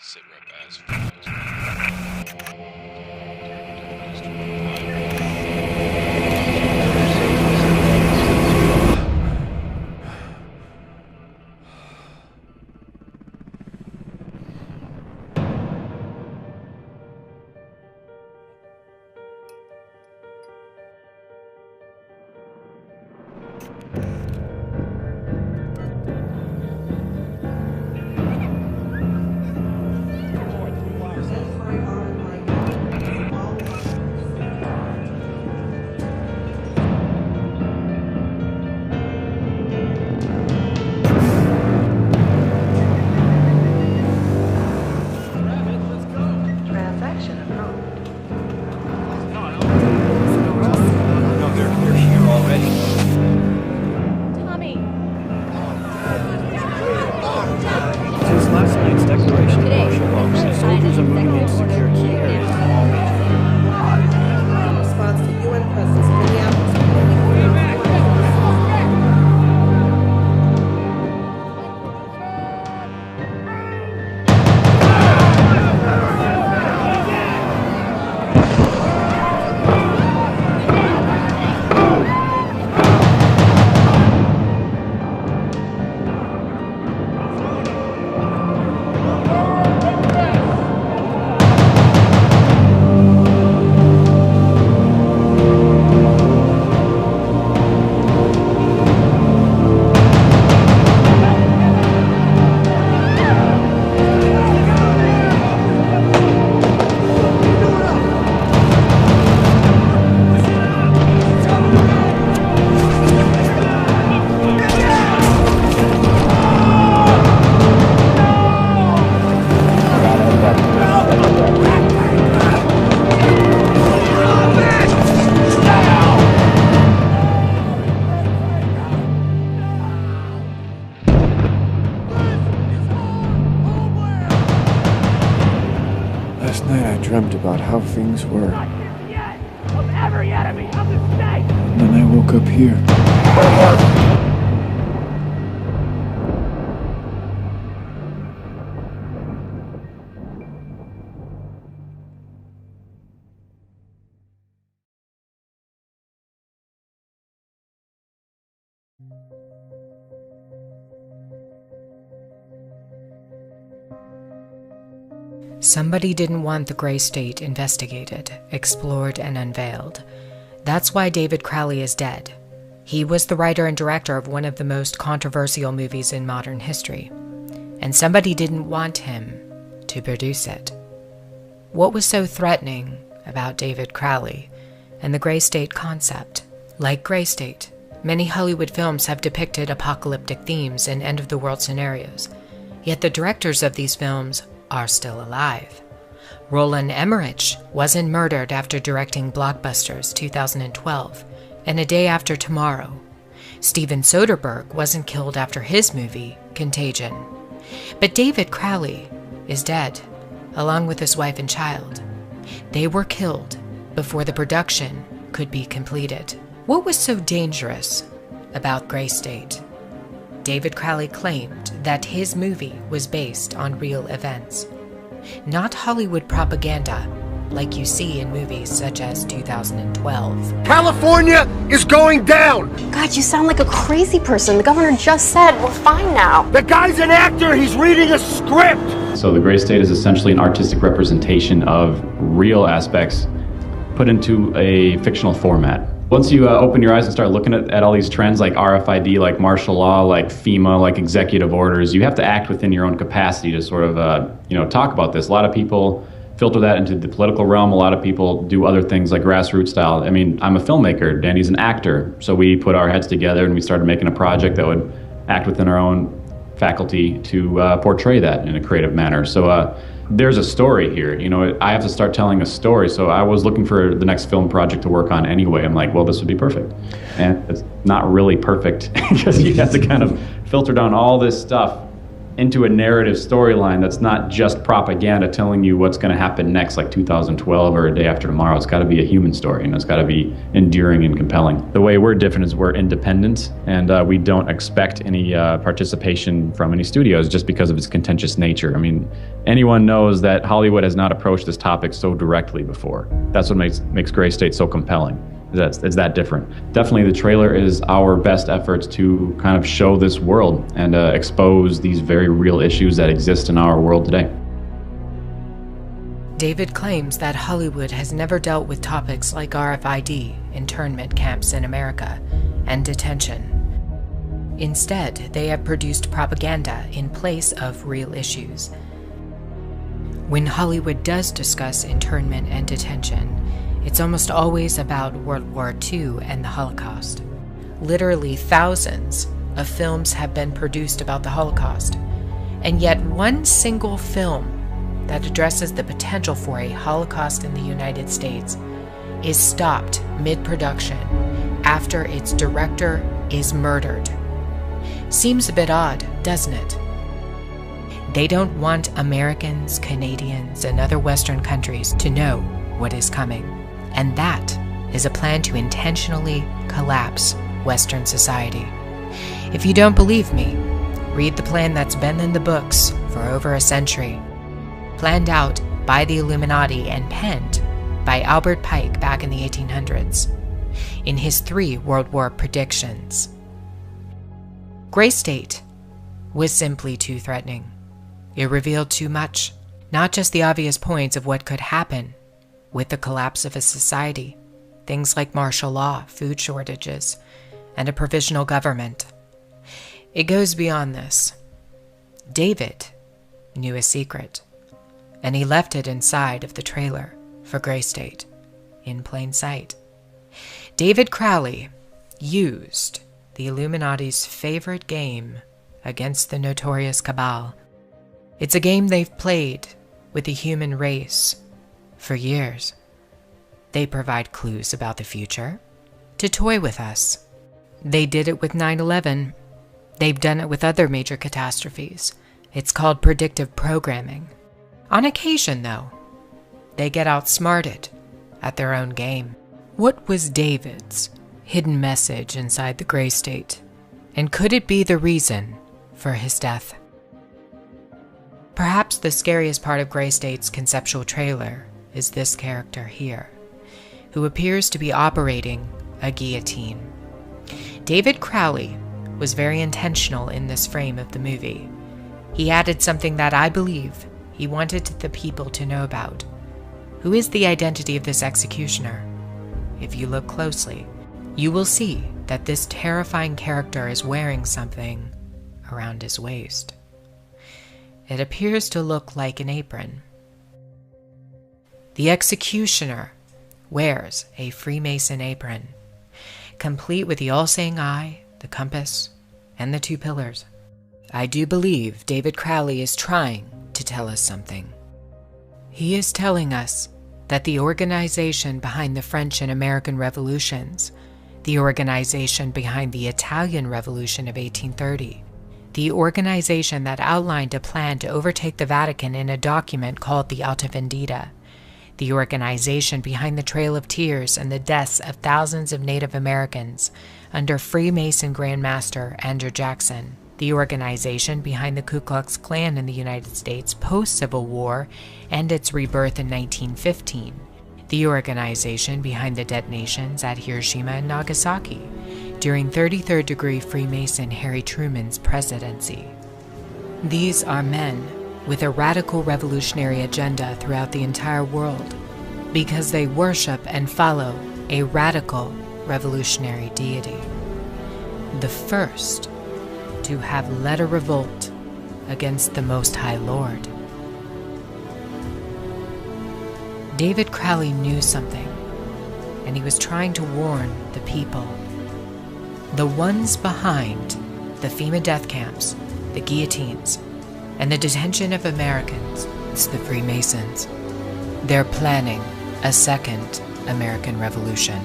Sit rep as follows. Last night I dreamt about how things were. Of every enemy of the state! And then I woke up here. Somebody didn't want the Gray State investigated, explored, and unveiled. That's why David Crowley is dead. He was the writer and director of one of the most controversial movies in modern history. And somebody didn't want him to produce it. What was so threatening about David Crowley and the Gray State concept? Like Gray State, many Hollywood films have depicted apocalyptic themes and end-of-the-world scenarios. Yet the directors of these films are still alive. Roland Emmerich wasn't murdered after directing Blockbusters 2012 and A Day After Tomorrow. Steven Soderbergh wasn't killed after his movie, Contagion. But David Crowley is dead, along with his wife and child. They were killed before the production could be completed. What was so dangerous about Gray State? David Crowley claimed that his movie was based on real events, not Hollywood propaganda like you see in movies such as 2012. California is going down! God, you sound like a crazy person. The governor just said we're fine now. The guy's an actor, he's reading a script! So the Gray State is essentially an artistic representation of real aspects put into a fictional format. Once you open your eyes and start looking at all these trends like RFID, like martial law, like FEMA, like executive orders, you have to act within your own capacity to sort of, talk about this. A lot of people filter that into the political realm. A lot of people do other things like grassroots style. I mean, I'm a filmmaker, Danny's an actor. So we put our heads together and we started making a project that would act within our own faculty to portray that in a creative manner. So there's a story here, I have to start telling a story. So I was looking for the next film project to work on anyway. I'm like, well, this would be perfect. And it's not really perfect because you have to kind of filter down all this stuff into a narrative storyline that's not just propaganda telling you what's going to happen next, like 2012 or A Day After Tomorrow. It's got to be a human story, and it's got to be enduring and compelling. The way we're different is we're independent, and we don't expect any participation from any studios just because of its contentious nature. I mean, anyone knows that Hollywood has not approached this topic so directly before. That's what makes Gray State so compelling. It's that different. Definitely the trailer is our best efforts to kind of show this world and expose these very real issues that exist in our world today. David claims that Hollywood has never dealt with topics like RFID, internment camps in America, and detention. Instead, they have produced propaganda in place of real issues. When Hollywood does discuss internment and detention, it's almost always about World War II and the Holocaust. Literally thousands of films have been produced about the Holocaust, and yet one single film that addresses the potential for a Holocaust in the United States is stopped mid-production after its director is murdered. Seems a bit odd, doesn't it? They don't want Americans, Canadians, and other Western countries to know what is coming. And that is a plan to intentionally collapse Western society. If you don't believe me, read the plan that's been in the books for over a century, planned out by the Illuminati and penned by Albert Pike back in the 1800s in his 3 World War predictions. Gray State was simply too threatening. It revealed too much, not just the obvious points of what could happen with the collapse of a society, things like martial law, food shortages, and a provisional government. It goes beyond this. David knew a secret, and he left it inside of the trailer for Gray State, in plain sight. David Crowley used the Illuminati's favorite game against the notorious Cabal. It's a game they've played with the human race for years. They provide clues about the future to toy with us. They did it with 9/11. They've done it with other major catastrophes. It's called predictive programming. On occasion, though, they get outsmarted at their own game. What was David's hidden message inside the Gray State? And could it be the reason for his death? Perhaps the scariest part of Gray State's conceptual trailer is this character here, who appears to be operating a guillotine. David Crowley was very intentional in this frame of the movie. He added something that I believe he wanted the people to know about. Who is the identity of this executioner? If you look closely, you will see that this terrifying character is wearing something around his waist. It appears to look like an apron. The executioner wears a Freemason apron, complete with the all-seeing eye, the compass, and the 2 pillars. I do believe David Crowley is trying to tell us something. He is telling us that the organization behind the French and American revolutions, the organization behind the Italian Revolution of 1830, the organization that outlined a plan to overtake the Vatican in a document called the Alta Vendita, the organization behind the Trail of Tears and the deaths of thousands of Native Americans under Freemason Grand Master Andrew Jackson, the organization behind the Ku Klux Klan in the United States post-Civil War and its rebirth in 1915, the organization behind the detonations at Hiroshima and Nagasaki during 33rd degree Freemason Harry Truman's presidency. These are men with a radical revolutionary agenda throughout the entire world because they worship and follow a radical revolutionary deity, the first to have led a revolt against the Most High Lord. David Crowley knew something, and he was trying to warn the people. The ones behind the FEMA death camps, the guillotines, and the detention of Americans, it's the Freemasons. They're planning a second American Revolution.